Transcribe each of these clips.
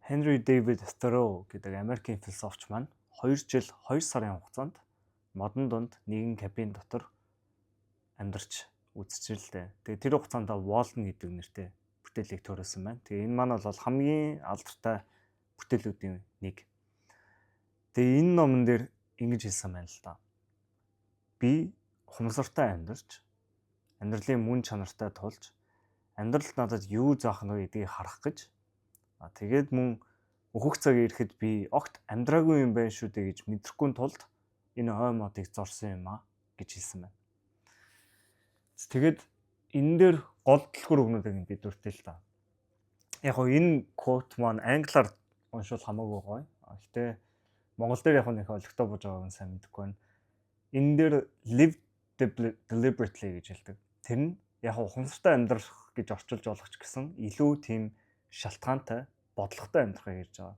Henry David Thoreau гэдэг Америкийн философч маань 2 жил 2 сарын хугацаанд модон дунд нэгэн кабин дотор амьдарч үзчихлээ. Тэгээ тэр хугацаанд Walden гэдэг нэртэй бүтээлийг төрүүлсэн байна. Тэгээ энэ маань бол хамгийн алдартай бүтээлүүдийн нэг. Тэгээ энэ номон дээр ингэж хэлсэн байна л да. Би хумсартай амьдарч, амьдралын мөн чанартай тулж, амьдралд надад юу заах нь вэ гэдгийг харах гэж. Тэгээд мөн өөхөх цаг ирэхэд би огт амьдраагүй юм байна шүү дээ гэж мэдрэхгүй тулд энэ ой модыг зорсон юм аа гэж хэлсэн байна. Тэгээд энэ дээр гол дэлгүүр өгнүүдийг бид үртэл л да. Яг гоо энэ quote маань англиар уншвал хамаагүй гоё. Гэхдээ монгол дээр яг нэг олигтой бож байгааг нь сайн мэдэхгүй байна. Энэ дээр live deliberately гэж хэлдэг. Тэр нь яг хумсартай амьдрах гэж орчуулж болох ч гэсэн илүү тийм шалтгаантай, бодлоготой амьдрахыг ярьж байгаа.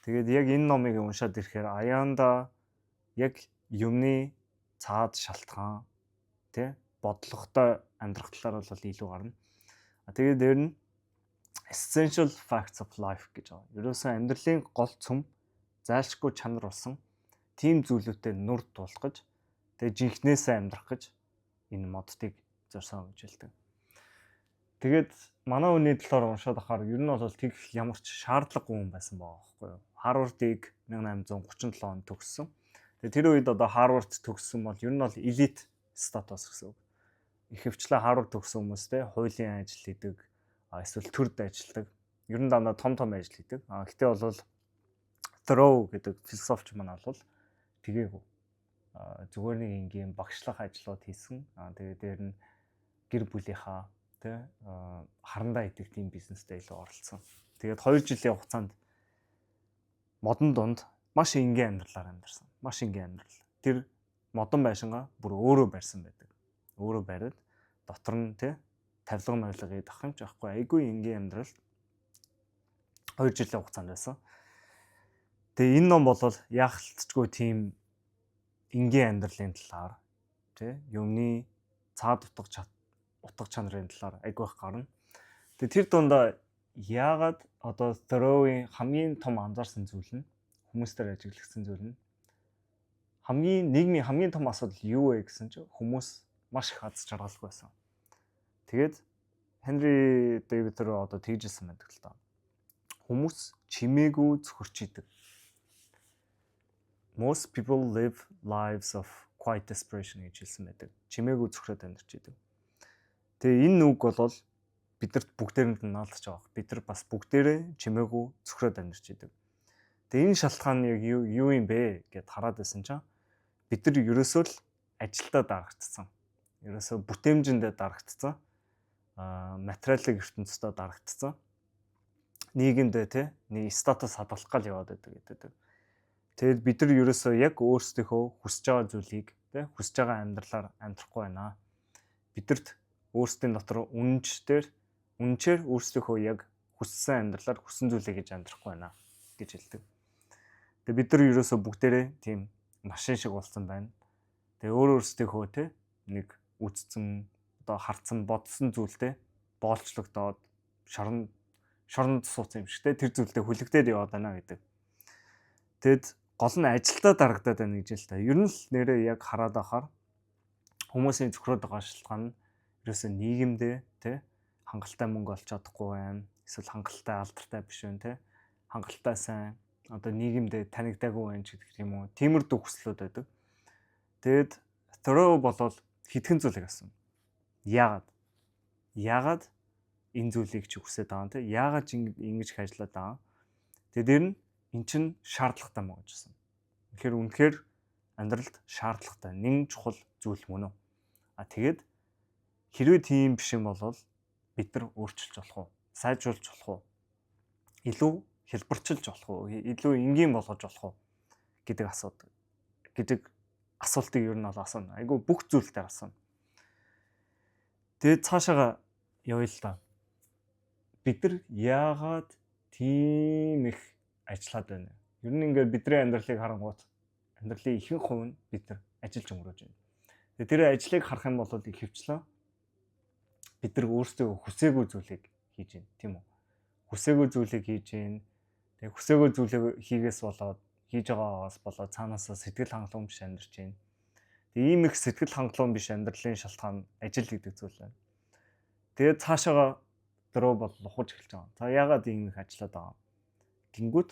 Тэгээд яг энэ номыг уншаад ирэхээр аяанда яг юмны цаад шалтгаан тий бодлоготой амьдрах талаар бол илүү гарна. Тэгээд дээр нь essential facts of life гэж байгаа. Ерөөсөө амьдралын гол цөм зайлшгүй чанар болсон тийм зүйлүүдэд нүр тулах гэж тэгээд жинхнээсээ амьдрах гэж энэ модтыг зорьсон гэж хэлдэг. Тэгээд манай хүний талаар уншаад ахаар ер нь бол тэг ямар ч шаардлагагүй хүн байсан байгаа байхгүй юу. Harvard-ыг 1837 онд төгссөн. Тэгээд тэр үед одоо Harvard төгссөн бол ер нь бол элит статус гэсэн үг. Ихэвчлэн Harvard төгссөн хүмүүстэй хуулийн ажил хийдэг, эсвэл төрд ажилладаг. Ер нь дандаа том ажил хийдэг. Гэхдээ бол Thoreau гэдэг философч маань бол тэгээгүй. Зүгээр нэг ингийн багшлах ажлууд хийсэн. Тэгээд дээр нь гэр бүлийнхаа тэ харандаа идэх тийм бизнестэй илүү оролцсон. Тэгээд 2 жилийн хугацаанд модон дунд маш энгийн амьдралаар амьдарсан. Маш энгийн амьдрал. Тэр модон байшингаа бүр өөрөө барьсан байдаг. Өөрөө бариад дотор нь тэ тавилга мавилга идэх юм ч байхгүй. Айгүй энгийн амьдрал 2 жилийн хугацаанд байсан. Тэгээ энэ ном бол яалтчгүй тийм энгийн амьдралын талаар тэ юмны цаад утга чанарын талаар айгүй их гарна. Тэгээ тэр дундаа яагаад одоо Thoreau-ийн хамгийн том анзаарсан зүйл нь хүмүүстээр ажиглагдсан зүйл нь нийгмийн хамгийн том асуудал юу вэ гэсэн чинь хүмүүс маш их аз жаргалгүй байсан. Тэгээд Henry David Thoreau одоо тэгжсэн байдаг л та. Хүмүүс чимээгүй зөвхөрчийдэг. Most people live lives of quiet desperation гэж хэлсэн байдаг. Чимээгүй зөвхөрөд амьдарч идэг. Тэгээ энэ үг бол бидэрт бүгдээрэнд нь наалдаж байгаа. Бид нар бас бүгдээрээ чимээгүй зөвхөрөд амьдарч идэг. Тэгээ энэ шалтгаан нь яг юу юм бэ гэд хараад байсан чинь бид нар ерөөсөө л ажилдаа дарагдсан. Ерөөсөө бүтээмжиндээ дарагдсан. Материалын ертөнцийн дарагдсан. Нийгэмдээ тий нэг статус хадгалах гал яваад байдаг гэдэг. Тэгэд бид нар ерөөсөө яг өөрсдийнхөө хүсэж байгаа зүйлийг тий хүсэж байгаа амьдралаар амьдрахгүй байна. Бидэрт өөрсдийн дотор үнэнчээр өөрсдийнхөө яг хүссэн амьдралаар хүссэн зүйлээ гэж амьдрахгүй байна гэж хэлдэг. Тэгээ бид нар ерөөсөө бүгдээрээ тийм машин шиг болсон байна. Тэгээ өөрсдийнхөө тий нэг үдцэн одоо харцсан бодсон зүйлтэй боолчлогдоод шоронд суусан юм шиг тий тэр зүйлдээ хүлэгдээд яваад байна гэдэг. Тэгэд гол нь ажилдаа дарагдаад байна гэж л та. Ер нь л нэрээ яг хараад ахаар хүмүүсийн зөвхөрөд байгаа шалтгаан нь ерөөсөө нийгэмдээ тий хангалттай мөнгө олж чадахгүй байна. Эсвэл хангалттай алдартай биш байна тий. Хангалттай сайн одоо нийгэмдээ танигдаагүй байна ч гэдэг юм уу. Тиймэрдүү хүслүүд байдаг. Тэгэд Thoreau болол хитгэн зүйлийг асуув. Яагаад энэ зүйлийг чи хүсэж байгаа юм те? Яагаад чи ингэж их ажиллаад байгаа? Тэгээд дээр нь эн чин шаардлагатай мөн гэж хэлсэн. Үнэхээр амьдралд шаардлагатай нэг чухал зүйл мөн үү? Тэгээд хэрвээ тийм биш юм бол бид нар өөрчилж болох уу? Сайжруулж болох уу? Илүү хэлбэрчилж болох уу? Илүү энгийн болгож болох уу? Гэдэг асуултыг ер нь бол асууна. Айгу бүх зүйлээр асууна. Тэгээд цаашаага явъя л та. Бид нар яагаад тийм их ажиллаад байна? Ер нь ингээд бидний амьдралыг харангуут амьдралын ихэнх хувь нь бид нар ажиллаж өнгөрөөж байна. Тэгээд тэр ажлыг харах юм бол ихэвчлэн бид нар өөрсдөө хүсээгүй зүйлийг хийж байна, тийм үү? Хүсээгүй зүйлийг хийж байна. Тэгээ хүсээгүй зүйлээ хийгээс болоод хийж байгаагаас болоод цаанаасаа сэтгэл хангалуун биш амьдарч байна. Тэгээ ийм их сэтгэл хангалуун биш амьдралын шалтгаан ажил гэдэг зүйл байна. Тэгээд цаашаага дөрөв бол ухаж эхэлж байгаа. За яагаад ийм их ажиллаад байгаа? Гингүүд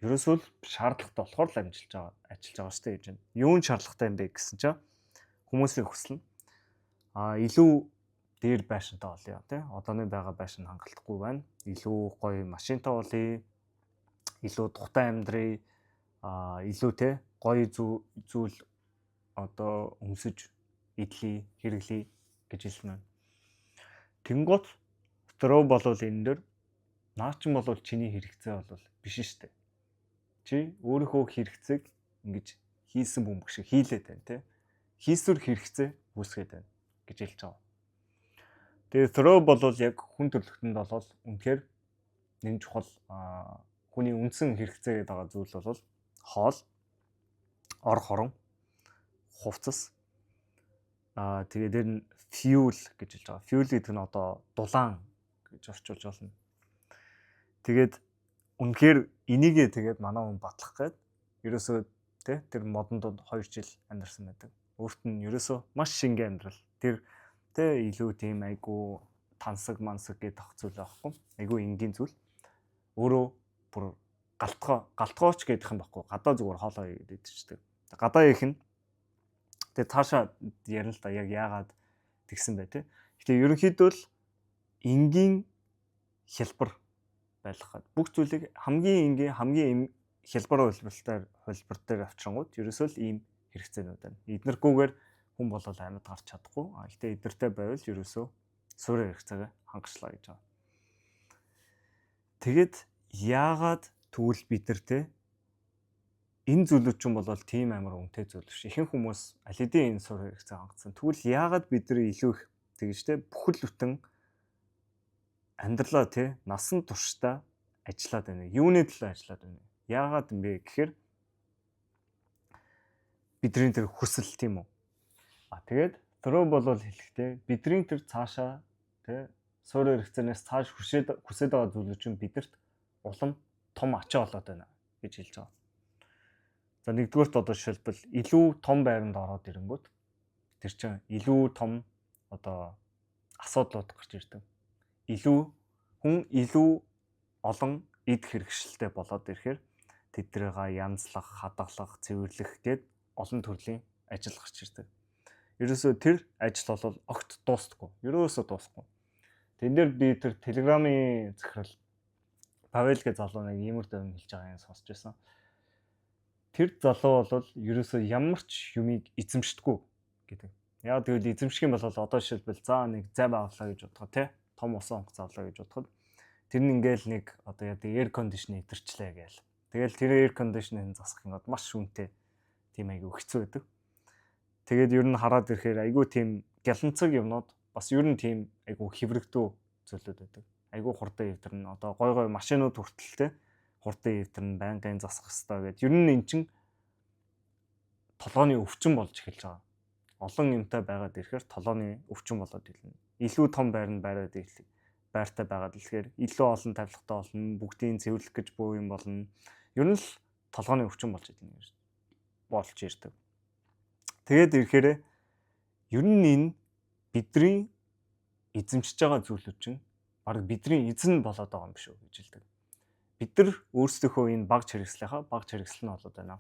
ерөөсөө л шаардлагатай болохоор л ажиллаж байгаа шүү дээ гэж байна. Юун шаардлагатай юм бэ гэсэн чинь хүмүүсийн хүсэл нь илүү дээр байшинтай болъё тий. Одооны байгаа байшин хангалтгүй байна. Илүү гоё машинтай болъё. Илүү тухтай амьдрий. Илүү тий гоё зүйл одоо өмсөж идлээ, хэрэглэе гэж хэлсэн байна. Тэнгуут дөрөв болвол энэ дэр наа чин болвол чиний хэрэгцээ болвол биш шүү дээ. Чи өөрийнхөө хэрэгцээг ингэж хийсэн бөмбөг шиг хийлээд байна тий. Хийсвэр хэрэгцээ үүсгээд байна гэж хэлж байгаа. Тэгээ throw болвол яг хүн төрөлхтөнд болвол үнэхээр нэг чухал хүний үндсэн хэрэгцээ гэдэг байгаа зүйл бол хоол, ор хорон, хувцас тэгээд дээр нь fuel гэж хэлж байгаа. Fuel гэдэг нь одоо дулаан гэж орчуулж болно. Тэгээд үнэхээр энийгээ тэгээд манай хүн батлах гээд ерөөсөө тий тэр модон донд 2 жил амьдарсан байдаг. Өөрт нь ерөөсөө маш шингэн амьдрал. Тэр тий илүү тийм айгу тансаг мансаг гэдэг ах зүйл байхгүй. Айгу энгийн зүйл. Өөрөө бүр галтгооч гэдэг юм байхгүй. Гадаа зүгээр хоолоо идчихдэг. Гадаа их нь тэгээ цаашаа ярина л да яг яагаад тэгсэн бай тээ. Гэтэ ерөнхийдөө л энгийн хялбар байх гээд бүх зүйлийг хамгийн энгийн хамгийн хялбар хөлбөр дээр авчрангууд ерөөсөө л ийм хэрэгцээнүүд байна. Эднэргүйгээр хүн болол амьд гарч чадахгүй. Гэтэ эднэртэй байвал ерөөсөө суурь хэрэгцээгээ хангачлаа гэж байгаа. Тэгэд яагаад тэгвэл бид нар те энэ зүйлүүд ч юм бол тийм амар үнэтэй зүйл биш. Ихэнх хүмүүс аль хэдийн энэ суурь хэрэгцээ хангацсан. Тэгвэл яагаад бид нар илүү их тэгж те бүхэл бүтэн амьдралаа те насан туршдаа ажиллаад байна. Юуны төлөө ажиллаад байна? Яагаад юм бэ гэхээр бидний тэр хүсэл тийм үү? Тэгээд throw болвол хэлэхдээ бидний тэр цаашаа те суурь хэрэгцээнээс цааш хүсээд байгаа зүйлүүд чинь бидэрт улам том ачаа болоод байна гэж хэлж байгаа. За нэгдүгээрт одоо жишээлбэл илүү том байранд ороод ирэнгүүт тэр чинь илүү том одоо асуудлууд гарч ирдэг. Илүү олон эд хэрэгшилтэй болоод ирэхээр тэднийг янзлах, хадгалах, цэвэрлэх гээд олон төрлийн ажил гарч ирдэг. Ерөөсөө тэр ажил бол огт дуустдаггүй. Ерөөсөө дуусахгүй. Тэн дээр би тэр Telegram-ийн захирал Павел гэ залуу нэг иймэр дэвэн хэлж байгаа юм сонсч байсан. Тэр залуу бол ерөөсөө ямар ч юмыг эзэмшдэггүй гэдэг. Яг тэгвэл эзэмших юм бол одоо жишээлбэл за нэг зав авлаа гэж бодоход тий том усан онгоц авлаа гэж бодоход тэр нь ингээл нэг одоо яа air condition итэрчлээ гээл. Тэгэл тэр air condition-ыг засах юм маш шүнтэй тийм айгүй хэцүү байдаг. Тэгээд ер нь хараад ирэхээр айгүй тийм гяланцаг юмнууд бас ер нь тийм айгүй хэврэгдүү зүйлүүд байдаг. Айгүй хурдан эвдэрнэ. Одоо гой машинууд хүртэлтэй хурдан эвдэрнэ, байнгын засах хэрэгтэй гэдэг. Ер нь эн чин толгойн өвчин болж эхэлж байгаа. Олон юмтай байгаад ирэхээр толгойн өвчин болоод ирнэ. Илүү том байранд байраад ирлээ. Байртай байгаад ирэхээр илүү олон тавилгатай болно, бүгдийг цэвэрлэх гэж буу юм болно. Ер нь л толгойн өвчин болж ирнэ. Болж ирдэг. Тэгээд ирэхээр ер нь энэ бидний эзэмшиж байгаа зүйлүүд чинь бараг бидний эзэн болоод байгаа юм биш үү гэж хэлдэг. Бид нар өөрсдийнхөө энэ баг чирэгслийнхаа баг чирэгсэл нь болоод байна.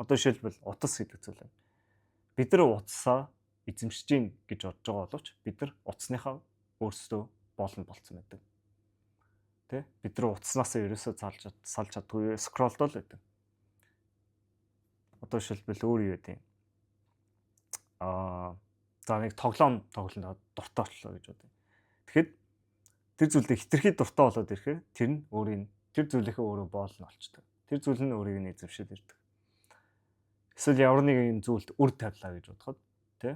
Одоо жишээлбэл утас гэдэг зүйл байна. Бид нар утасаа эзэмшиж гин гэж бодож байгаа боловч бид нар утасныхаа өөрсдөө болно болцсон байдаг. Тэ? Бид нар утаснасаа ерөөсөө салж чаддгүй скролдол байдаг. Одоо жишээлбэл өөр юу гэдэг юм. За нэг тоглоом дуртай боллоо гэж бодъё. Тэгэхэд тэр зүйлдээ хитрхи дуртай болоод ирэхээр тэр нь тэр зүйлийнхээ өөрөө боол нь болчдөг. Тэр зүйл нь өөрийг нь эзэмшээд ирдэг. Эсвэл ямар нэгэн зүйлд үр тавилаа гэж бодоход тий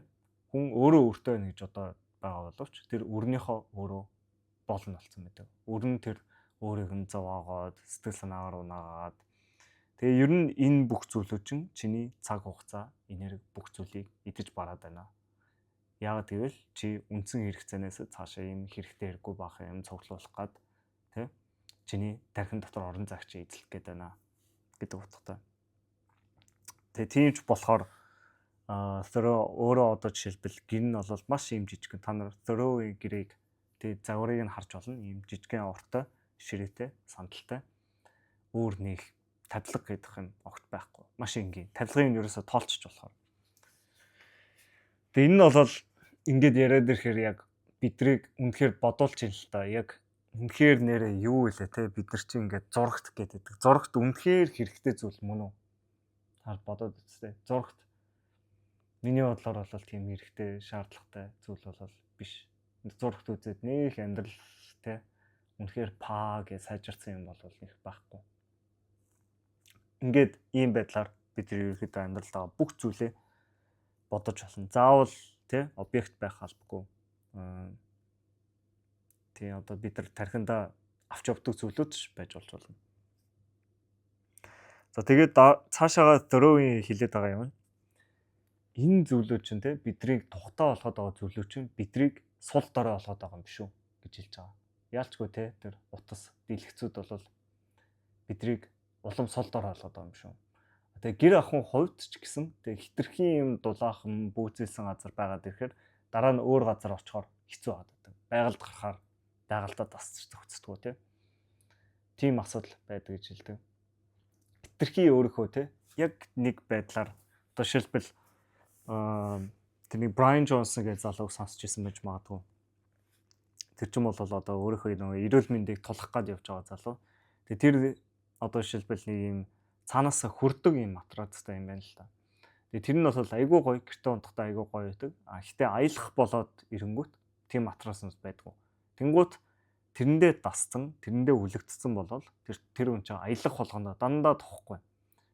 хүн өөрөө өөртөө нэг гэж одоо байгаа боловч тэр өрнийхөө өөрөө боол нь болцсон байдаг. Өр нь тэр өөрийг нь зовоогоод сэтгэл санаагаар унаагаад тэгээ ер нь энэ бүх зүйлүүд чинь чиний цаг хугацаа, энерги бүх зүйлийг идэж бараад байна. Яагаад гэвэл чи үндсэн хэрэгцээнээс цаашаа юм хэрэгтэй хэрэггүй баах юм цуглуулах гад тий чиний тархин дотор орон зайг чи эзлэх гээд байна гэдэг утгатай. Тэгээ тийм ч болохоор Thoreau өөрөө одоо жишээлбэл гэр нь бол маш юм жижигхэн, та нар Thoreau-ийн гэрээг тэгээ загварыг нь харж болно. Ийм жижигхэн урттай, ширээтэй, сандалтай. Өөр нэг тавилга гэдэг юм огт байхгүй. Маш энгийн. Тавилгын ерөөсө тоолчих болохоор. Тэгээ энэ нь бол ингээд яриад ирэхээр яг бидрийг үнэхээр бодуулж ин л та. Яг үнэхээр нэрээ юу вэ те, бид нар чи ингээд зурагт гэдэг. Зурагт үнэхээр хэрэгтэй зүйл мөн үү? Та бодоод үзтээ. Зурагт миний бодлоор бол тийм хэрэгтэй, шаардлагатай зүйл бол биш. Зурагт үзээд нэг амьдрал те үнэхээр паа гэж сайжирсан юм бол их байхгүй. Ингээд ийм байдлаар бид ерөөхдөө амьдралдаа бүх зүйлээ бодож болно. Заавал те объект байх албагүй. Тий одоо бид нар тархиндаа авч явдаг зүйлүүд ч байж болно. За тэгээд цаашаага Thoreau-ийн хэлээд байгаа юм. Энэ зүйлүүд чинь те бидрийг тухтай болгоод байгаа зүйлүүд чинь бидрийг сул дорой болгоод байгаа юм биш үү гэж хэлж байгаа. Яалчгүй те тэр утас дийлэгцүүд бол бидрийг улам сул дорой болгоод байгаа юм биш үү. Тэгээ гэр ахын хувьд ч гэсэн тэгээ хитрхийн юм дулаахан бүүцэлсэн газар байгаад ирэхээр дараа нь өөр газар очихоор хэцүү байдаг. Байгальд гарахаар байгальдаа тасч зохицдгоо те. Тийм асуудал байдаг гэж хэлдэг. Хитрхи өөрөөхөө те яг нэг байдлаар одоо шилбэл тэрний Brian Johnson гэж залууг сонсч ирсэн байж магадгүй. Тэр ч юм бол одоо өөрөөхөө нөгөө эрүүл мэндийг тулах гад явж байгаа залуу. Тэгээ тэр одоо шилбэл нэг юм цаанаас хүрдэг юм материалтай юм байна л та. Тэгээ тэр нь бол айгүй гоё, гэртээ унтахтаа айгүй гоё байдаг. Гэтэ аялах болоод ирэнгүүт тийм материалс байдгүй. Тэнгүүт тэрэндээ дасцсан, тэрэндээ үлэгдсэн болол тэр хүн чинь аялах болгоно дандаа тохгүй.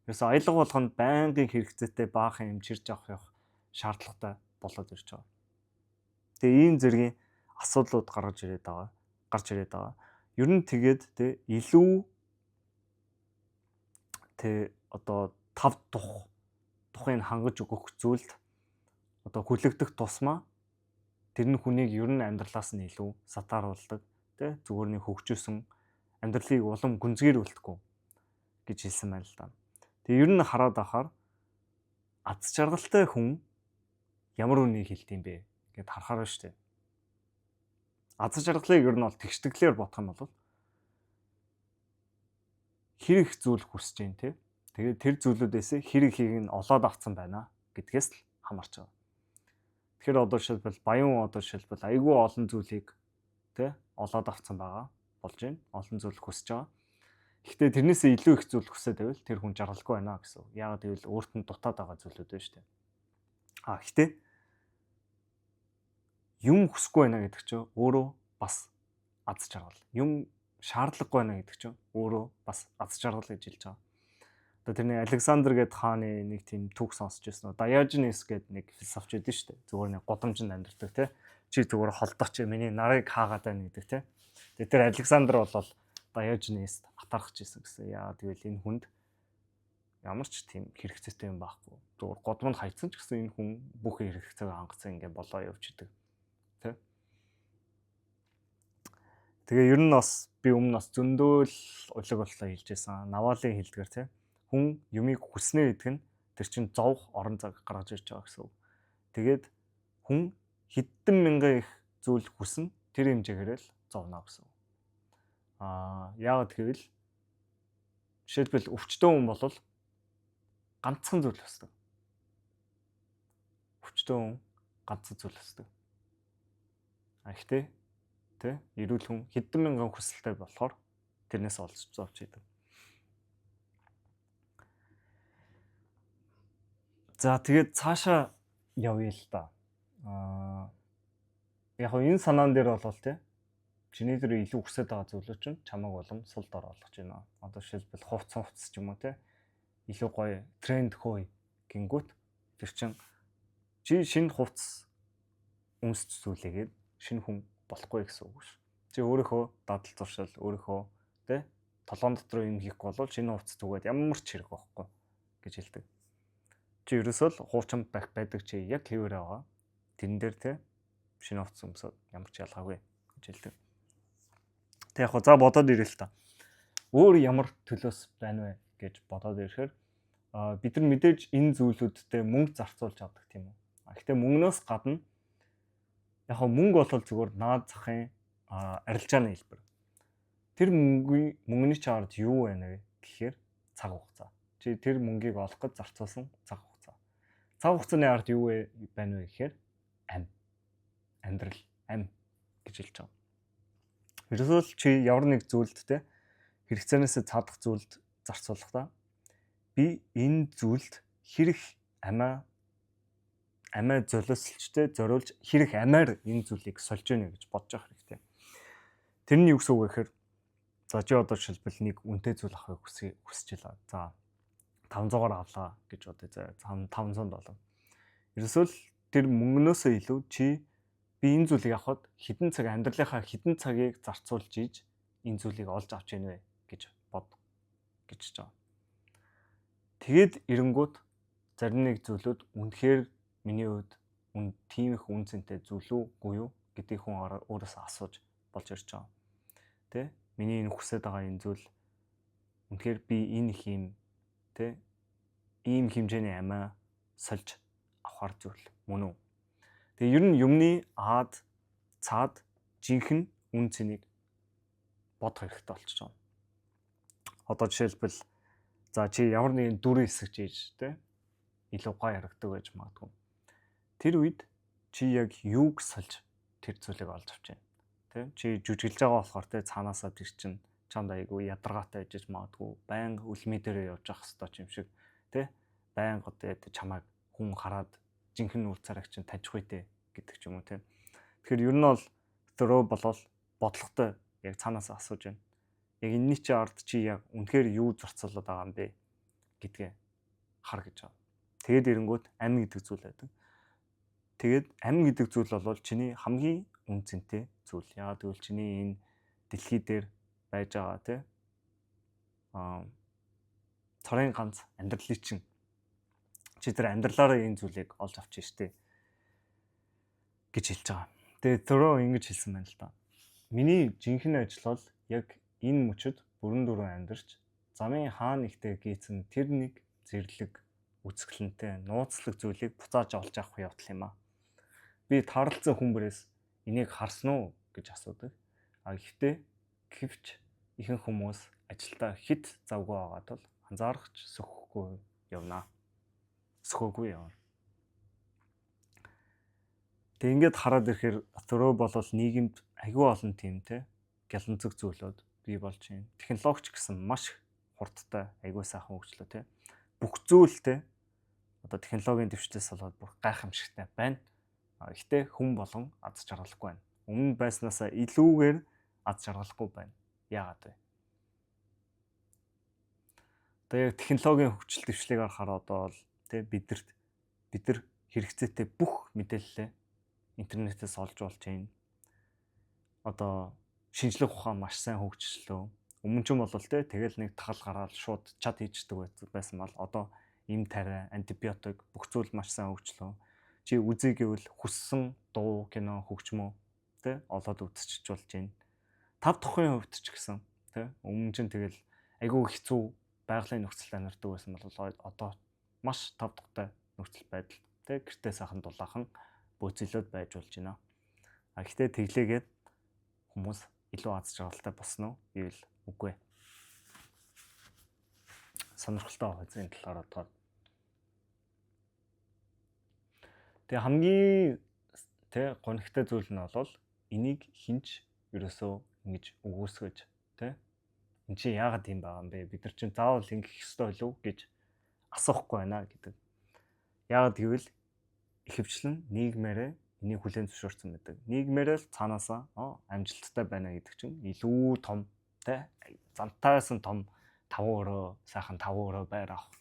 Ерөөсө аялах болгонд байнгын хэрэгцээтэй баахан юм чирж авах шаардлагатай болоод ирж байгаа. Тэгээ ийм зэргийн асуудлууд гарч ирээд байгаа. Ер нь тэгээд тэ илүү тэ одоо тав тухайн хангаж өгөх зүйлд одоо хүлэгдэх тусмаа тэр нь хүнийг ер нь амьдралаас нь илүү сатааруулдаг тэ зүгээр нэг хөгжөөсөн амьдралыг улам гүнзгийрүүлдэггүй гэж хэлсэн байна л да. Тэгээ ер нь хараад ахаар аз жаргалтай хүн ямар үнийг хэлт юм бэ гэд харахаар байна шүү дээ. Аз жаргалыг ер нь бол тэгшдэглээр бодох юм бол хэрэг зүйл хүсэж जैन те. Тэгээд тэр зүйлүүдээс хэрэг хийг нь олоод авцсан байна гэдгээс л хамаарч байгаа. Тэгэхээр одоо жишээлбэл баян одоо жишээлбэл айгүй олон зүйлийг те олоод авцсан байгаа болж байна. Олон зүйл хүсэж байгаа. Гэхдээ тэрнээсээ илүү их зүйл хүсээд байвал тэр хүн жаргалгүй байна гэсэн. Яагаад гэвэл өөрт нь дутаад байгаа зүйлүүд байна шүү дээ. Гэхдээ юм хүсэхгүй байна гэдэг чинь өөрөө бас аз жаргал. Юм шаардлагагүй байна гэдэг чинь өөрөө бас аз жаргал гэж хэлж байгаа. Одоо тэрний Александр гэдэг хааны нэг тийм түүх сонсч байсан. Diogenes гэдэг нэг философч байдаг шүү дээ. Зүгээр нэг годамжинд амьдардаг те. Чи зүгээр холдооч миний нарыг хаагаад байна гэдэг те. Тэгээ тэр Александр бол Diogenes атархаж ирсэн гэсэн. Яа тэгвэл энэ хүнд ямар ч тийм хэрэгцээтэй юм байхгүй. Зүгээр годамд хайцсан ч гэсэн энэ хүн бүх хэрэгцээг хангацсан ингээ болоо явж идэг. Тэ. Тэгээ ер нь бас би өмнө бас зөндөөл улиг боллоо хэлж байсан. Навалын хэлдгэр те. Хүн юмыг хүснэ гэдэг нь тэр чинь зовх орон зайг гаргаж ирж байгаа гэсэн үг. Тэгээд хүн хэдэн мянган их зүйл хүснэ тэр хэмжээгээр л зовно гэсэн үг. Яагаад гэвэл жишээлбэл өвчтөн хүн бол ганцхан зүйл хүсдэг. Өвчтөн хүн ганцхан зүйл хүсдэг. Гэхдээ тэ эрүүл хүн хэдэн мянган хүсэлтэй болохоор тэрнээс олж зовж идэг. За тэгээд цаашаа явъя л да. Яг энэ санаан дээр бол тэ чиний дээр илүү хүсэж байгаа зүйлүүд чинь чамайг болон сул дор болгож байна. Одоо жишээлбэл хувц ч юм уу тэ илүү гоё тренд хөөе гингүүт тэр чин чи шинэ хувц үнсч зүйлээгээд шинэ хүн болохгүй гэсэн үг ш. Чи өөрийнхөө дадал туршил өөрийнхөө тэ толгоон дотор юм хийхгүй бол шинэ хувц зүгээд ямар ч хэрэг байхгүй гэж хэлдэг. Чи ерөөсөө л хуучин байдаг чи яг хэвээр байгаа. Тэн дээр тэ шинэ хувц өмсөд ямар ч ялгаагүй гэж хэлдэг. Тэг яг за бодоод ирэл та. өөр ямар төлөөс байна вэ гэж бодоод ирэхээр бид нар мэдээж энэ зүйлүүдтэй мөнгө зарцуулж авдаг тийм үү. Гэхдээ мөнгнөөс гадна яг мөнгө бол зүгээр наад захын арилжааны хэлбэр. Тэр мөнгөний чи ард юу байна вэ гэхээр цаг хугацаа. Чи тэр мөнгийг олох гэж зарцуулсан цаг хугацаа. Цаг хугацааны ард юу байна вэ гэхээр амьдрал, гэж хэлж байгаа. Ерөөсөө л чи ямар нэг зүйлд те хэрэгцээнээс цаадах зүйлд зарцуулахдаа би энэ зүйлд хэрэг амиа золиослчтэй зориулж хэрэг амиар энэ зүйлийг сольж ийнэ гэж бодож явах хэрэгтэй. Тэрний юу гэсэн үг вэ гэхээр за чи одоо жишээлбэл нэг үнэтэй зүйл авахыг хүсэж байлаа. За 500-аар авлаа гэж бодъё. За 500 доллар. Ерөөсөө л тэр мөнгнөөсөө илүү чи би энэ зүйлийг авахд хэдэн цаг амьдралынхаа хэдэн цагийг зарцуулж ийж энэ зүйлийг олж авч ийнэ вэ гэж бод гэж байгаа. Тэгэд эренгүүт зарим нэг зүйлүүд үнэхээр миний хувьд тийм их үн цэнтэй зүйл үгүй юу гэдгийг хүн өөрөөсөө асууж болж ирж байгаа. Тэ? Миний энэ хүсэж байгаа энэ зүйл үнэхээр би энэ их юм тэ ийм хэмжээний амиа сольж авахар зүйл мөн үү? Тэгээ ер нь юмны цаад жинхэнэ үн цэнийг бодох хэрэгтэй болчихж байгаа. Одоо жишээлбэл за чи ямар нэгэн дүрийн хэсэг хийж тэ илүү гоё харагдаг байж магадгүй. Тэр үед чи яг юуг сольж тэр зүйлийг олж авч байна. Тэ чи жүжиглж байгаа болохоор тэ цаанаасаа тэр чин чамд айгүй ядаргаатай байж магадгүй. Баян үлмий дээрээ явж явах хэрэгтэй юм шиг тэ баян одоо чамайг хүн хараад жинхэнэ үр царайг чинь таньчих үедээ гэдэг ч юм уу тийм. Тэгэхээр ер нь бол thorough болол бодлоготой яг цаанаас асууж байна. Яг энэний чи ард чи яг үнэхээр юу зарцуулаад байгаа юм бэ гэдгээ хар гэж байна. Тэгээд эренгүүт амь гэдэг зүйл байдаг. Тэгээд амь гэдэг зүйл бол чиний хамгийн үн цэнтэй зүйл. Яагаад гэвэл чиний энэ дэлхий дээр байж байгаа тийм цорын ганц амьдралын чинь чи тэр амьдралаараа энэ зүйлийг олж авчих штеп гэж хэлж байгаа. Тэгээд thorough ингэж хэлсэн байна л да. Миний жинхэнэ ажил бол яг энэ мөчөд бүрэн дүүрэн амьдарч замын хаана ихтэй гийцэн тэр нэг зэрлэг үзэсгэлэнтэй нууцлаг зүйлийг буцааж олж авах явдал юм аа. Би таарлцсан хүмүүрээс энийг харсан уу гэж асуудаг. Гэхдээ гэвч ихэнх хүмүүс ажилдаа хит завгүй байгаа тул анзаарахч сөхөхгүй явна. Сөхөөгүй явна. Тэг ингээд хараад ирэхээр thorough болол нийгэмд агүй олон тийм те гяланцэг зүйлүүд бий болж байна. Технологич гэсэн маш хурдтай агүй сайхан хөгжлөө те. Бүх зүйлтэй одоо технологийн дэвшлээс болоод бүх гайхамшигтай байна. Гэхдээ хүн болгон аз жаргалахгүй байна. Өмнө байснаасаа илүүгээр аз жаргалахгүй байна. Яагаад вэ? Одоо яг технологийн хөгжил дэвшлийг харахаар одоо бол те бид нар хэрэгцээтэй бүх мэдээлэлээ интернетээс олж болж байна. Одоо шинжлэх ухаан маш сайн хөгжлөө. Өмнө ч юм бол те тэгэл нэг тагал гараад шууд чат хийждэг байсан бол одоо им тариа, антибиотик бүх зүйл маш сайн хөгжлөө. Чи үзье гэвэл хүссэн дуу, кино, хөгжмөө те олоод үзчихж болж байна. Тав тухайн хувьд ч гэсэн те өмнө чинь тэгэл айгүй хэцүү байгалийн нөхцөлд амьдардаг байсан бол одоо маш тав тухтай нөхцөл байдал те гэртээ сайхан дулаахан бөөцөлөд байж болж байна. Гэхдээ тэглээгээд хүмүүс илүү аз жаргалтай болсон уу? Гэвэл үгүй. Сонирхолтой байгаа зэн талаар бодоход. Тэгээ хамгийн гонигтай зүйл нь бол энийг хинч ерөөсөө ингэж өгөөсгөж тэ эн чи яагаад юм байгаа юм бэ? Бид нар чинь заавал ингэх ёстой болов гэж асуухгүй байна гэдэг. Яагаад гэвэл ихэвчлэн нийгмээрээ энийг хүлээн зөвшөөрсөн байдаг. Нийгмээрээ л цаанаасаа амжилттай байна гэдэг чинь илүү том тэ зантайсан том 5 сайхан 5 байр авах.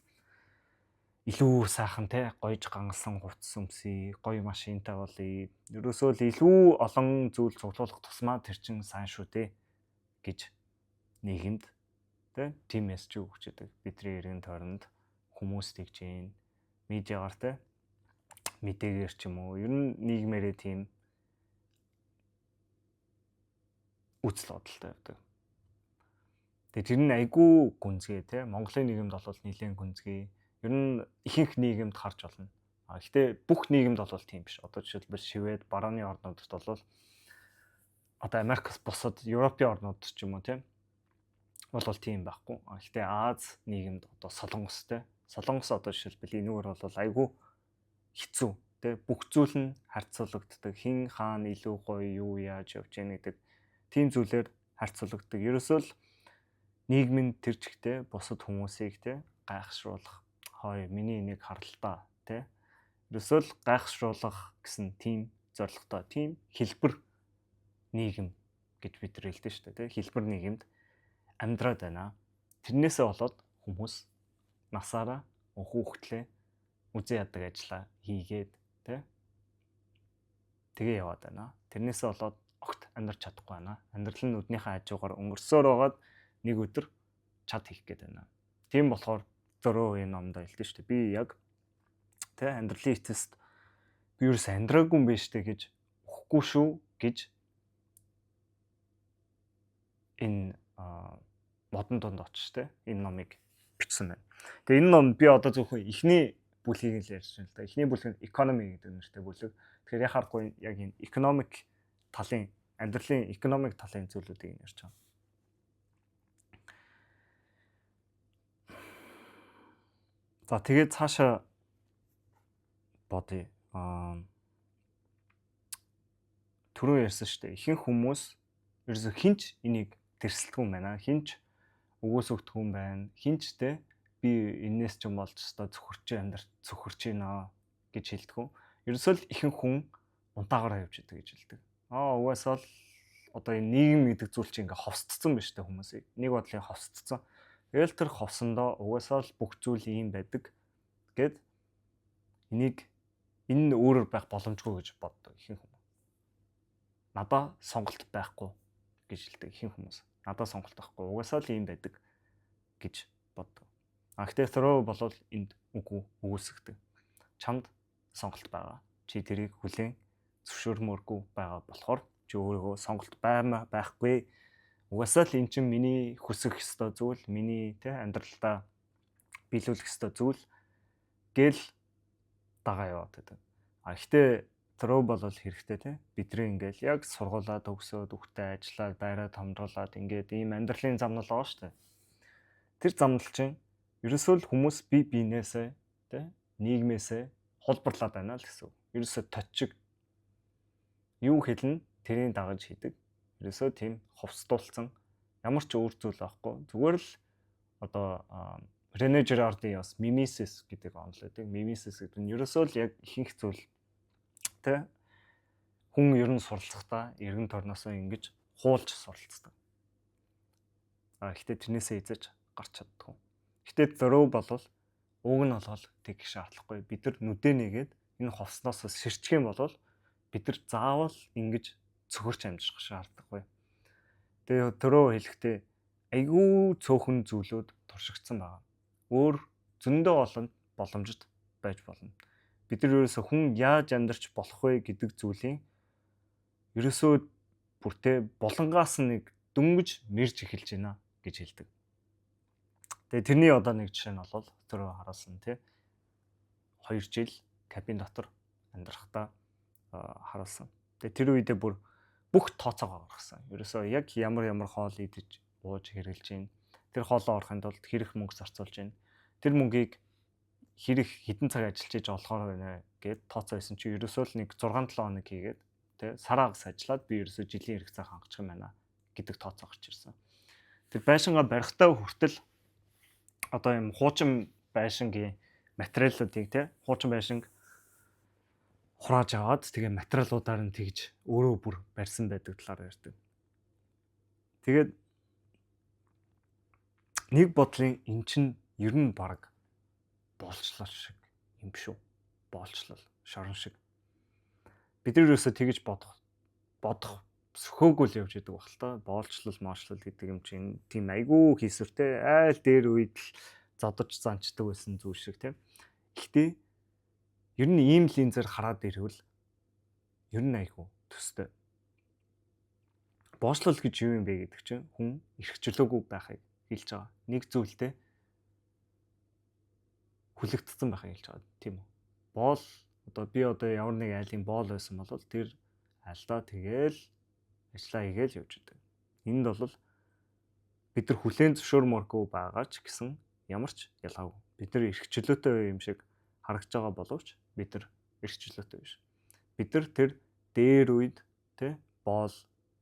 Илүү сайхан те гойж гангалсан хувцас өмсөе, гоё машинтай болъё. Ерөөсөө л илүү олон зүйл цуглуулах тусмаа тэр чин сайн шүү дээ гэж нийгэмд те тийм мессеж өгч идэг. Бидний эргэн тойронд хүмүүс тэгж гин медиагаар те мэдээгээр ч юм уу ер нь нийгмээрээ тийм үзэл бодолтой байдаг. Тэгээ тэр нь айгүй гүнзгий те. Монголын нийгэмд бол нэлээд гүнзгий. Ер нь ихэнх нийгэмд харж болно. Гэхдээ бүх нийгэмд бол тийм биш. Одоо жишээлбэл Швед, барууны орнуудад бол одоо Америкс бусад Европын орнууд ч юм уу тийм бол тийм байхгүй. Гэхдээ Аз нийгэмд одоо Солонгос те. Солонгос одоо жишээлбэл энэгээр бол айгүй хэцүү те. Бүх зүйл нь харьцуулагддаг. Хин хаана илүү гоё юу яаж явж яах гэдэг тийм зүйлээр харьцуулагддаг. Ерөөсөө л нийгмийн тэр чигтээ бусад хүмүүсийг те гайхшруулах. Хой миний энийг харалтаа те. Ерөөсөө л гайхшруулах гэсэн тийм зорилготой тийм хэлбэр нийгэм гэж бид нар хэлдэг шүү дээ. Хэлбэр нийгэмд амьдраад байна. Тэрнээсээ болоод хүмүүс насаараа хүүхдлээ үзэн ядаг ажиллаа хийгээд тэгээ яваад байна. Тэрнээсээ болоод огт амьдрч чадахгүй байна. Амьдрал нь нүднийхээ хажуугаар өнгөрсөөр байгаад нэг өдөр чад хийх гээд байна. Тийм болохоор зөрөө энэ номдоо хэлдэг шүү дээ. Би яг амьдралын эцэст би ерөөс амьдраагүй юм биш үү гэж өгөхгүй шүү гэж энэ модон донд очиж энэ номыг бичсэн байна. Тэгээ энэ ном би одоо зөвхөн эхний бүлгийг л ярьж байна л да. Эхний бүлэг нь economy гэдэг нэртэй бүлэг. Тэгэхээр яхахгүй яг энэ economic талын амьдралын economic талын зүйлүүдийг ярьж байгаа. За тэгээд цаашаа бодъё. Түрүү ярьсан шүү дээ. Ихэнх хүмүүс ерөөсө хинч энийг тэрсэлдэг юм байна. Хинч өгөөс өгдөг юм байна. Хинч би энээс ч юм болж өстой зөвхөрч гинэ гэж хэлдэг. Ерөөсөө л ихэнх хүн унтаагаар явж идэг гэж хэлдэг. Угаасаа л одоо энэ нийгэм гэдэг зүйл чинь ингээ ховсдсон байна шүү дээ хүмүүсийг. Нэг бодлын ховсдсон. Тэгэл тэр ховсондоо угаасаа л бүх зүйл ийм байдаг гэд энэ өөрөөр байх боломжгүй гэж боддог ихэнх хүмүүс. Надаа сонголт байхгүй гэж хэлдэг ихэнх хүмүүс. Надаа сонголт байхгүй. Угаасаа л ийм байдаг гэж боддог. Гэхдээ throw болвол энд үгүй үгүйсгдэг. Чамд сонголт байгаа. Чи тэрийг хүлээн зөвшөөрмөөргүй байгаа болохоор чи өөрийгөө сонголт байхгүй. Угаасаа л эн чинь миний хүсэх ёстой зүйл, миний амьдралдаа биелүүлэх ёстой зүйл гэл дагаа яваад байдаг. Гэхдээ throw болвол хэрэгтэй бидний ингээл яг сургуулаа төгсөөд хүүхдээ ажиллаад байраа томруулаад ингээд ийм амьдралын замнал байгаа шүү дээ. Тэр замнал чинь ерөөсөө л хүмүүс бие биенээсээ нийгмээсээ хулбарлаад байна л гэсэн. Ерөөсөө точиг юу хэлнэ тэрийг дагаж хийдэг. Ерөөсөө тийм ховсдуулсан ямар ч өөр зүйл байхгүй. Зүгээр л одоо Рене Жерардын бас mimesis гэдэг онол байдаг. Mimesis гэдэг нь ерөөсөө л яг ихэнх зүйл хүн ер нь суралцахдаа эргэн тойрноосоо ингэж хуулж суралцдаг. Гэхдээ тэрнээсээ эзэж гарч чаддаг. Гэхдээ throw болвол уг нь болол тэг шаардлагагүй. Бид нар нүдэ нэгээд энэ ховсноос сэрчих юм бол бид нар заавал ингэж цөхөрч амжих шаардлагагүй. Тэгээ throw хэлэхдээ айгүй цөөхөн зүйлүүд туршигдсан байгаа. Өөр зөндөө олон боломжит байж болно. Бид нар ерөөсө хүн яаж амьдарч болох вэ гэдэг зүйлийн ерөөсөө бүртээ булангаас нэг дөнгөж мэрж эхэлж байна гэж хэлдэг. Тэгээ тэрний одоо нэг жишээ нь бол тэр харуулсан 2 жил кабин дотор амьдрахдаа харуулсан. Тэгээ тэр үедээ бүр бүх тооцоогоо гаргасан. Ерөөсөө яг ямар хоол идэж ууж хэрглэж гин. Тэр хоолоо орохын тулд хэрэг мөнгө зарцуулж гин. Тэр мөнгийг хэрэг хэдэн цаг ажиллаж иж болохоор байна гэд тооцоо хийсэн чи ерөөсөө л нэг 6-7 хоног хийгээд сараагаас ажиллаад би ерөөсөө жилийн хэрэг цаа хангачих юм байна гэдэг тооцоо гарч ирсэн. Тэр байшингаа барихтаа хүртэл одоо юм хуучин байшингийн материалуудыг хуучин байшинг хурааж аваад тэгээ материалуудаар нь тэгж өөрөө бүр барьсан байдаг талаар ярьдаг. Тэгээд нэг бодлын эн чин ер нь баг боолчлол шиг юм шүү. Боолчлол, шорон шиг. Бид нар ерөөсөө тэгж бодох сөхөөгүй л явж идэг баг л та. Боолчлол, моочлол гэдэг юм чинь тийм айгүй хийсвэртэй айл дээр үед л зодож занчдаг байсан зүйл шиг Гэхдээ ер нь ийм линзээр хараад ирвэл ер нь айгүй төстэй. Боолчлол гэж юу юм бэ гэдэг чинь хүн эрхчлөөгүй байхыг хэлж байгаа. Нэг зүйлдээ хүлэгдсэн байхыг хэлж байгаа тийм үү. Боол одоо би одоо ямар нэг айлын боол байсан бол тэр айлдаа тэгэл ажиллаа хийгээл явж байдаг. Энд бол бид нар хүлээн зөвшөөрмөргүй байгаа ч гэсэн ямар ч ялгаагүй. Бид нар эрх чөлөөтэй юм шиг харагдж байгаа боловч бид нар эрх чөлөөтэй биш. Бид нар тэр дээр үед тэ боол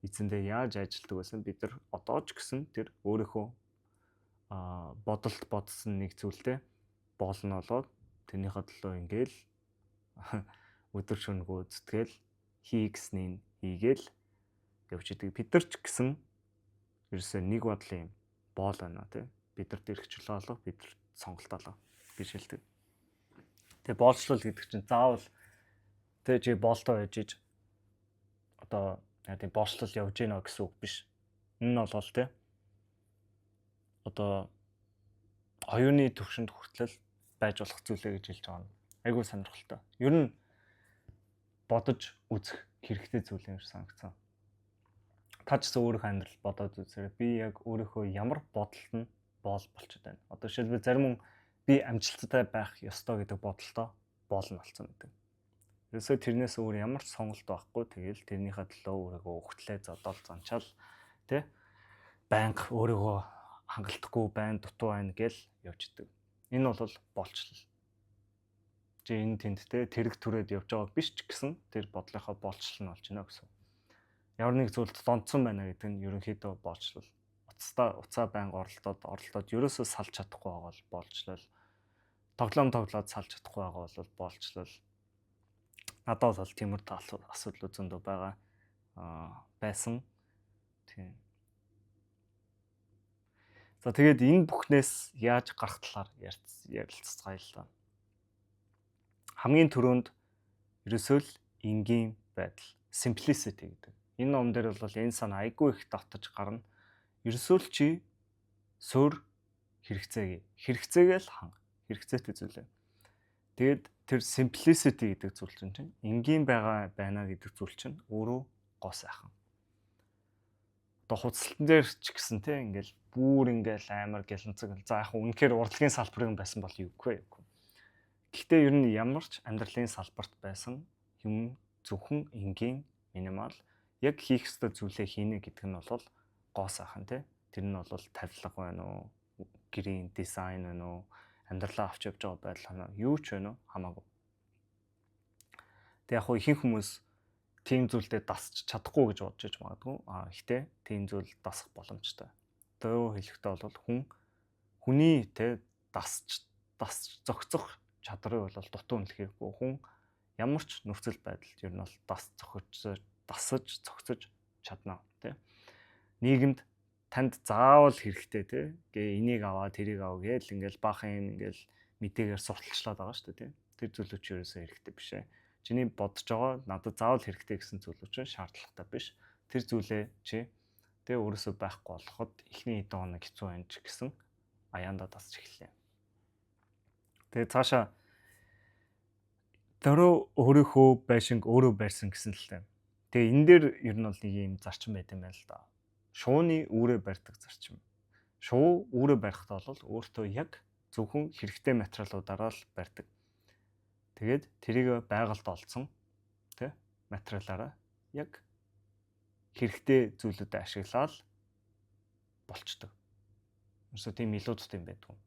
эзэндээ яаж ажилтдаг байсан бид нар одоо ч гэсэн тэр өөрийнхөө бодолд бодсон нэг зүйлтэй боол нь болоод тэрнийхээ төлөө ингээл өдөр шөнөгүй зүтгэл хийгснийг хийгээл явж идэг. Бид нар ч гэсэн ерөөсөө нэг бодлын боол байна тий. Бидэрт эрх чөлөө олох, бидэрт сонголт олох гэж хэлдэг. Тэгээ боолчлол гэдэг чинь заавал тэ чи боолтой байж иж одоо тийм боолчлол явж гинэ гэсэн үг биш. Энэ нь бол тэ одоо оюуны төвшөнд хүртэл байж болох зүйлээ гэж хэлж байгаа нь айгүй сонирхолтой. Ер нь бодож үзэх хэрэгтэй зүйл юм шиг санагдсан. Та ч гэсэн өөрийнхөө амьдрал бодоод үзээрэй. Би яг өөрийнхөө ямар бодолд нь боол болчиход байна. Одоо жишээлбэл зарим хүн би амжилттай байх ёстой гэдэг бодолтой боол нь болсон гэдэг. Ерөөсөө тэрнээс өөр ямар ч сонголт байхгүй. Тэгэл тэрнийхээ төлөө өөрийгөө өгтлээ зодол занчаал тэ банк өөрийгөө хангалтгүй байна, дутуу байна гэл явждаг. Энэ бол боолчлол. Чи энэ тенттэй тэрэг түрээд явж байгааг биш ч гэсэн тэр бодлынхаа боолчлол нь болж байна гэсэн. Ямар нэг зүйлд донцсон байна гэдэг нь ерөнхийдөө боолчлол. Уцаа байнга оролдоод ерөөсөө салж чадахгүй байгаа бол боолчлол. Тоглоод салж чадахгүй байгаа бол боолчлол. Надад бол тиймэр асуудал зөндөө байгаа байсан. Тийм. За тэгээд энэ бүхнээс яаж гарах талаар ярилццгаая л да. Хамгийн түрүүнд ерөөсөө л энгийн байдал, simplicity гэдэг. Энэ ном дээр бол энэ санаа айгүй их давтаж гарна. Ерөөсөө л чи суур хэрэгцээгээл ханга. Хэрэгцээтэй зүйлээ. Тэгээд тэр simplicity гэдэг зүйл чинь энгийн байна гэдэг зүйл чинь өөрөө гоо сайхан. Одоо хуцалтан дээр ч гэсэн те ингээл бүр ингээл амар гэлэнцэг. За яг үнэхээр урлагийн салбарын байсан бол юугүй. Гэхдээ ер нь ямар ч амьдралын салбарт байсан юм зөвхөн энгийн минимал яг хийх ёстой зүйлээ хийнэ гэдэг нь бол гоо сайхан те. Тэр нь бол тавилга байна уу? Гэрийн дизайн байна уу? Амьдралаа авч явж байгаа байдал хана юу ч байна уу? Хамаагүй. Тэг яг ихэнх хүмүүс тийм зүйлдээ дасч чадахгүй гэж бодож иж магадгүй. Гэхдээ тийм зүйл дасах боломжтой. Дөрөв хэлэхдээ бол хүний те дасч зогцох чадрыг бол дутуу үнэлэх хэрэггүй. Хүн ямар ч нөхцөл байдалд ер нь бол дасаж зогсож чадна те. Нийгэмд танд заавал хэрэгтэй те. Гээ энийг аваа, тэрийг аваа гээл ингээл баахан ингээл мэдээгээр сурталчлаад байгаа шүү дээ те. Тэр зүйлүүд ч ерөөсөө хэрэгтэй биш ээ. Чиний бодож байгаа надад заавал хэрэгтэй гэсэн зүйлүүд чинь шаардлагатай биш. Тэр зүйлээ чи тэгээ өөрөөсөө байхгүй болоход эхний хэдэн хоног хэцүү байна ч гэсэн аяандаа дасч эхэллээ. Тэгээ цаашаа дөрөв өөрийнхөө байшинг өөрөө барьсан гэсэн л тань. Тэгээ энэ дээр ер нь бол нэг юм зарчим байт юм байна л да. Шууны үүрээ барьдаг зарчим. Шуу үүрээ барихтаа бол өөртөө яг зөвхөн хэрэгтэй материалуудаараа л барьдаг. Тэгээд тэрийг байгальд олцсон тэ материалаараа яг хэрэгтэй зүйлүүдэд ашиглаад болчдөг. Ерөөсөө тийм илүүдтэй юм байдгүй.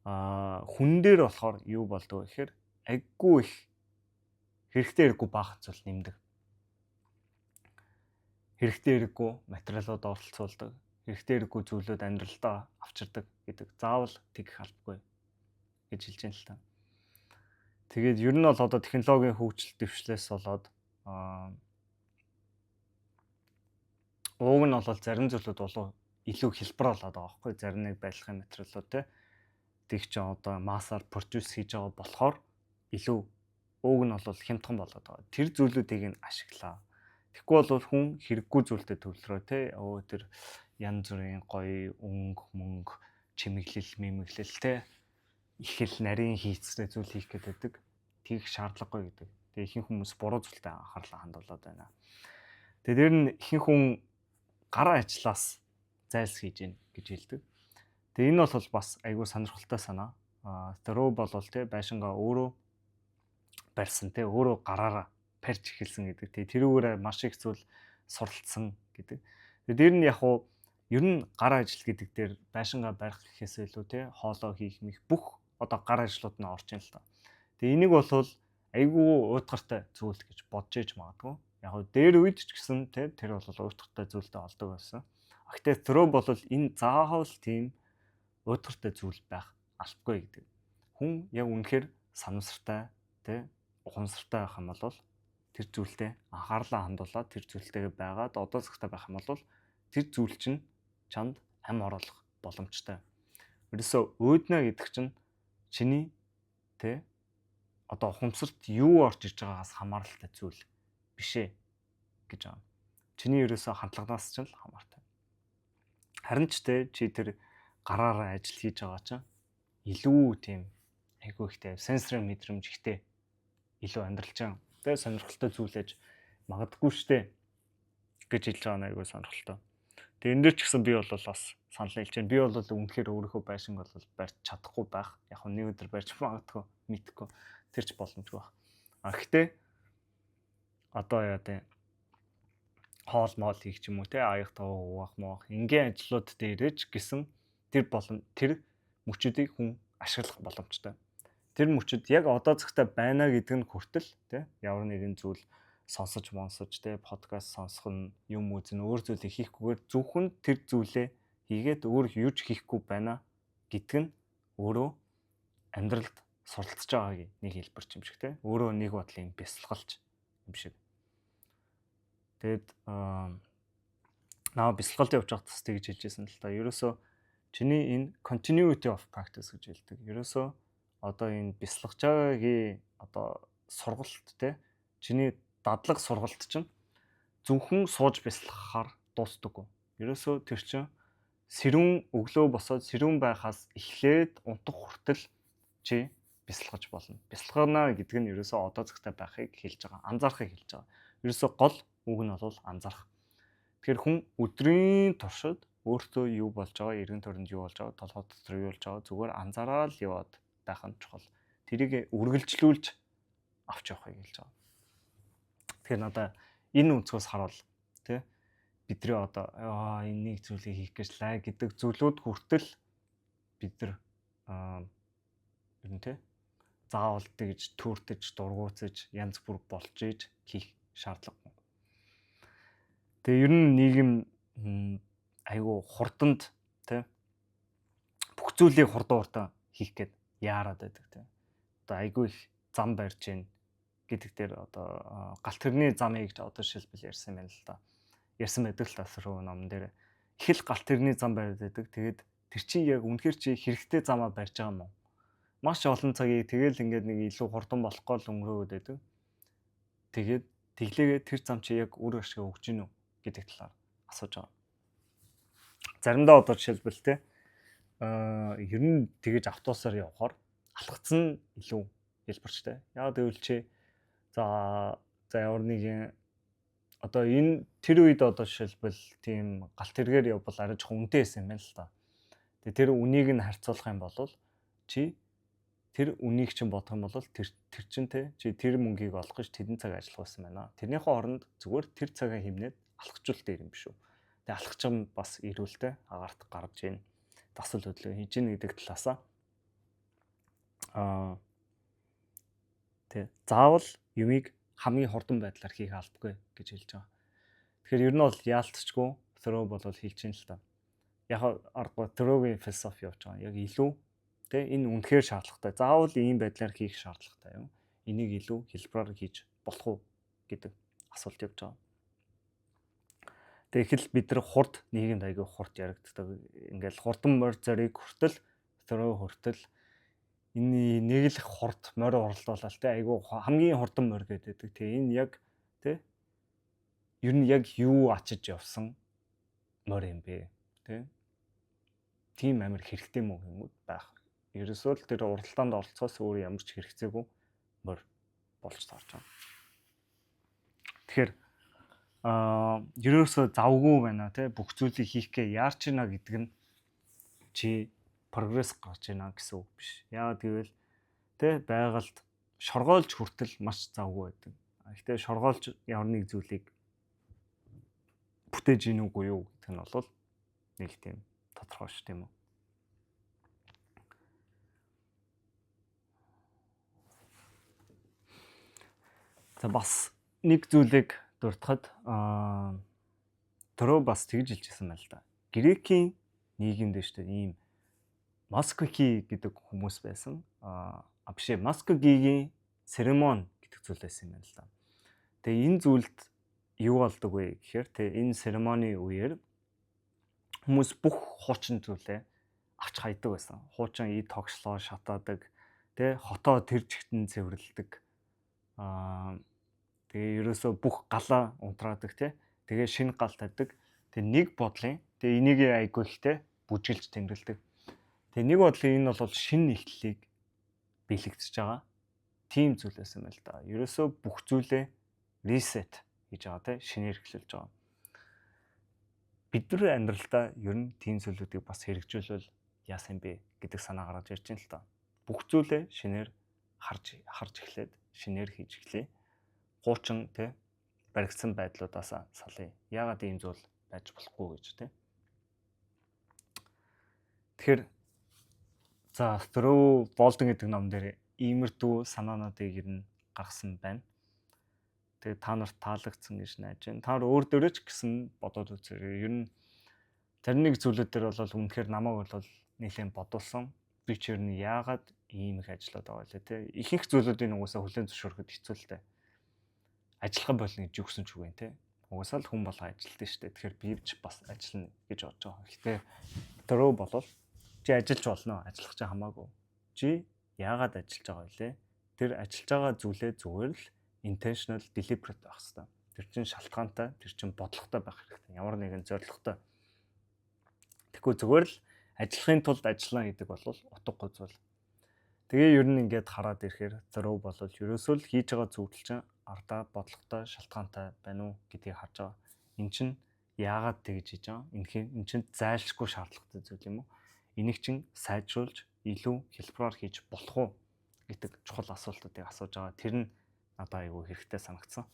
Хүн дээр болохоор юу болдог вэ гэхээр аггүй их хэрэгтэй хэрэггүй баахан зүйл нэмдэг. Хэрэгтэй хэрэггүй материалууд оролцуулдаг. Хэрэгтэй хэрэггүй зүйлүүд амьдралдаа авчирдаг гэдэг. Заавал тэгэх албагүй гэж хэлж байна л та. Тэгээд ер нь бол одоо технологийн хөгжил дэвшлээс болоод ууг нь бол зарим зүйлүүд болов илүү хэлбэр болоод байгаа байхгүй. Зарим нэг барилгын материалууд тэг ч одоо массаар продюс хийж байгаа болохоор илүү ууг нь бол хямдхан болоод байгаа. Тэр зүйлүүдийг нь ашиглаа. Тэгэхгүй бол хүн хэрэггүй зүйлтэй төвлөрөө те. Тэр янз бүрийн гоё мөнгө, чимэглэл, мэмэглэл те. Их л нарийн хийцтэй зүйл хийх гэдэг. Тийх шаардлагагүй гэдэг. Тэгээ ихэнх хүмүүс буруу зүйлтэй анхаарлаа хандуулад байна. Тэгээ дээр нь ихэнх хүн гар ажлаас зайлс хийж гин гэж хэлдэг. Тэгээ энэ бол бас айгүй сонирхолтой санаа. Throw бол тий байшингаа өөрөө барьсан тий өөрөө гараараа барьж эхэлсэн гэдэг. Тэрүүгээр маш их зүйл суралцсан гэдэг. Тэгээ дээр нь яг уу ер нь гар ажил гэдэг дээр байшингаа барих гэхээс илүү тий хоолоо хийх мэх бүх одоо гар ажлууд нь орж ийн л та. Тэгээ энийг бол айгүй уйтгартай зүйл гэж бодож иж магадгүй. Яг уу дээр үед ч гэсэн тий тэр бол уйтгартай зүйлтэй олдог байсан. Гэхдээ throw бол энэ заавал тийм уйтгартай зүйл байх албагүй гэдэг. Хүн яг үнэхээр санамсартай тий ухамсартай байх юм бол тэр зүйлдээ анхаарлаа хандуулаад тэр зүйлтэйгээ байгаад одоо цагтаа байх юм бол тэр зүйл чинь чамд ам оруулах боломжтой. Ерөөсөө өөднө гэдэг чинь чиний тий одоо ухамсарт юу орж иж байгаагаас хамааралтай зүйл биш ээ гэж байна. Чиний ерөөсөө хандлагаас ч л хамаартай. Харин ч чи тэр гараараа ажил хийж байгаа чинь илүү тийм айгүй ихтэй сенсорын мэдрэмж ихтэй илүү амьдралчаа тэ сонирхолтой зүйлээж магадгүй штэ гэж хэлж байгаа нь айгүй сонирхолтой. Тэгээ энэ дээр ч гэсэн би бол бас санал хэлж байна. Би бол үнэхээр өөрийнхөө байшинг бол барьж чадахгүй байх. Яг нэг өдөр барьж магадгүй мэдхгүй тэр ч боломжгүй байх. Гэхдээ одоо яа тэ хоол моол хийх ч юм уу те аяг тав угаах моох ингийн ажлууд дээрэж гисэн тэр мөчүүдийг хүн ашиглах боломжтой. Тэр мөчөд яг одоо цагтаа байна гэдэг нь хүртэл те ямар нэгэн зүйл сонсож те подкаст сонсох нь юм үзэн өөр зүйлийг хийхгүйгээр зөвхөн тэр зүйлээ хийгээд өөр юуж хийхгүй байна гэдг нь өөрөө амьдралд суралцж байгаагийн нэг хэлбэр юм шиг те өөрөө нэг бодлын бясалгалч юм шиг. Тэгэд наа бясалгалд явж байхад бас тэгж хэлжсэн л та. Ерөөсөө чиний энэ continuity of practice гэж хэлдэг. Ерөөсөө одоо энэ бясалгаж байгаагийн одоо сургалт те чиний дадлаг сургалт чинь зөвхөн сууж бясалгахаар дуустдаггүй. Ерөөсөө тэр чинь сэрүүн өглөө босоод сэрүүн байхаас эхлээд унтах хүртэл чи бясалгаж болно. Бясалгана гэдэг нь ерөөсөө одоо цагтаа байхыг хэлж байгаа. Анзаарахыг хэлж байгаа. Ерөөсөө гол үг нь бол анзаарах. Тэгэхээр хүн өдрийн туршид өөртөө юу болж байгаа, эргэн тойронд юу болж байгаа, толгой дотор юу болж байгаа зүгээр анзаараад яваад байх нь чухал. Тэрийг үргэлжлүүлж авч явахыг хэлж байгаа. Тэгэхээр надаа энэ өнцгөөс харуул тий бидний одоо энэ нэг зүйлийг хийх гэжлээ гэдэг зүйлүүд хүртэл бид нар ер нь тий заавал тэгж төртөж дургуутсаж янз бүр болж ийж хийх шаардлагагүй. Тэгээ ер нь нийгэм айгу хурданд тий бүх зүйлийг хурдан хурдан хийх гээд яарад байдаг тий. Одоо айгу их зам барьж гин гэдэг дээр одоо галт тэрний замыг одоо жишээлбэл ярьсан байна л да. Ярьсан байдаг л та сөрөг номон дээр их л галт тэрний зам барьдаг. Тэгээд тэр чинь яг үнэхээр чи хэрэгтэй замаа барьж байгаа юм уу? Маш олон цагийг тэгэл ингээд нэг илүү хурдан болохгүй л өнгөрөөд байдаг. Тэгээд тэглээгээ тэр зам чи яг үр ашиг өгч гин үү гэдэг талаар асууж байгаа. Заримдаа одоо жишээлбэл те ер нь тэгэж автобусаар явхаар алхацсан илүү хэлбэрчтэй. Яг гэвэл чи за ямар нэгэн одоо энэ тэр үед одоо жишээлбэл тийм галт тэргээр явбал арай жоохон үнэтэй байсан юм байна л та. Тэгээ тэр үнийг нь харьцуулах юм бол чи тэр үнийг чинь бодох юм бол тэр чинь те чи тэр мөнгийг олох гэж тэдэн цаг ажиллах байсан байна. Тэрнийхээ оронд зүгээр тэр цагаа хэмнээд алхажуул дээр юм биш үү. Тэгээ алхах юм бас ирүүлтэй агаарт гарч ийн дасал хөдлөө хийж ийн гэдэг талаасаа тэг заавал юмыг хамгийн хурдан байдлаар хийх албагүй гэж хэлж байгаа. Тэгэхээр ер нь бол яалтчгүй throw бол хэлж ийн л та. Яг аргагүй throw-гийн философи явж байгаа. Яг илүү тэ энэ үнэхээр шаардлагатай. Заавал ийм байдлаар хийх шаардлагатай юм. Энийг илүү хэлбэрээр хийж болох уу гэдэг асуулт явж байгаа. Тэгэхээр бид нар хурд нийгэмд аягүй хурд яригддаг. Ингээл хурдан морь зориг хүртэл throw хүртэл энэ нэг л хурд морь уралдуулаад те аягүй хамгийн хурдан морь гэдэг. Тэгээ энэ яг те ер нь яг юу ачиж явсан морь юм бэ те. Тийм амар хэрэгтэй мөн юм байх. Ерөөсөө л тэр уралдаанд оролцоос өөр ямар ч хэрэгцээгүй морь болж таарч байгаа. Тэгэхээр ерөөсөө завгүй байна те бүх зүйлийг хийхгээ яарч ийна гэдэг нь чи прогресс гарч ийна гэсэн үг биш. Яагаад гэвэл те байгальд шоргоолж хүртэл маш завгүй байдаг. Гэхдээ шоргоолж ямар нэг зүйлийг бүтээж ийн үгүй юу гэдэг нь бол нэг тийм тодорхой ш тийм үү. За бас нэг зүйлийг дуртахад төрөө бас тэгж хэлжсэн байна л да. Грекийн нийгэмд шүү дээ ийм маскоки гэдэг хүмүүс байсан. Биш ээ маскогигийн церемони гэдэг зүйл байсан юм байна л да. Тэгээ энэ зүйлд юу болдог вэ гэхээр тэгээ энэ церемоны үеэр хүмүүс бүх хуучин зүйлээ авч хайдаг байсан. Хуучин ид тогшлоо шатаадаг, тэгээ хотоо тэр чигтэн цэвэрлэдэг. Тэгээ ерөөсөө бүх галаа унтраадаг тий. Тэгээ шинэ гал тавьдаг. Тэгээ нэг бодлын тэгээ энийг айгүй ихтэй бүжгэлж тэмдэглэдэг. Тэгээ нэг бодлын энэ бол шинэ ихтлийг бэлэгдэж байгаа. Тим зүйл байсан байл да. Ерөөсөө бүх зүйлээ reset хийж байгаа тий. Шинээр эхлүүлж байгаа. Бид нар амьдралдаа ер нь тим зүйлүүдийг бас хэрэгжүүлвэл яасан бэ гэдэг санаа гаргаж ирж байна л та. Бүх зүйлээ шинээр харж эхлээд шинээр хийж эхлэе. Хуучин те баригдсан байдлуудаас салъя. Яагаад ийм зүйл байж болохгүй гэж те. Тэгэхээр за Through Bolden гэдэг ном дээр иймэрдүү санаануудыг ер нь гаргасан байна. Тэгээ та нарт таалагдсан гэж найж байна. Та өөр дөрөө ч гэсэн бодоод үзээрэй. Ер нь зарим нэг зүйлүүд дээр бол үнэхээр намайг бол нэлээд бодуулсан. Би ч ер нь яагаад ийм их ажиллаад байгаа вэ те. Ихэнх зүйлүүдийн угаасаа хүлээн зөвшөөрөхөд хэцүү л дээ. Ажиллах болно гэж югсэн ч үгүй те. Угаасаа л хүн болго ажилтдаг шүү дээ. Тэгэхээр би ч бас ажиллана гэж бодож байгаа. Гэхдээ Through болол чи ажиллаж болно. Ажиллах чинь хамаагүй. Чи яагаад ажиллаж байгаа вэ? Тэр ажиллаж байгаа зүйлээ зүгээр л intentional deliberate байх хэрэгтэй. Тэр чинь шалтгаантай, тэр чинь бодлоготой байх хэрэгтэй. Ямар нэгэн зорилготой. Тэгэхгүй зүгээр л ажиллахын тулд ажиллана гэдэг бол утгагүй зүйл. Тэгээ ер нь ингээд хараад ирэхээр Through болол ерөөсөө л хийж байгаа зүйл чинь ардаа бодлоготой, шалтгаантай байна уу гэдгийг харж байгаа. Эн чинь яагаад тэгж хийж байгаа? Эн чинь зайлшгүй шаардлагатай зүйл юм уу? Энийг чинь сайжруулж илүү хэлбэрээр хийж болох уу гэдэг чухал асуултуудыг асууж байгаа. Тэр нь надад айгүй хэрэгтэй санагдсан.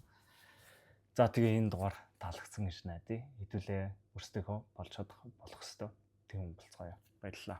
За тэгээ энэ дугаар таалагдсан гэж найдаа. Хэдүүлээ өөрсдийнхөө болж чадах болох ёстой. Тийм болцгоё. Баярлалаа.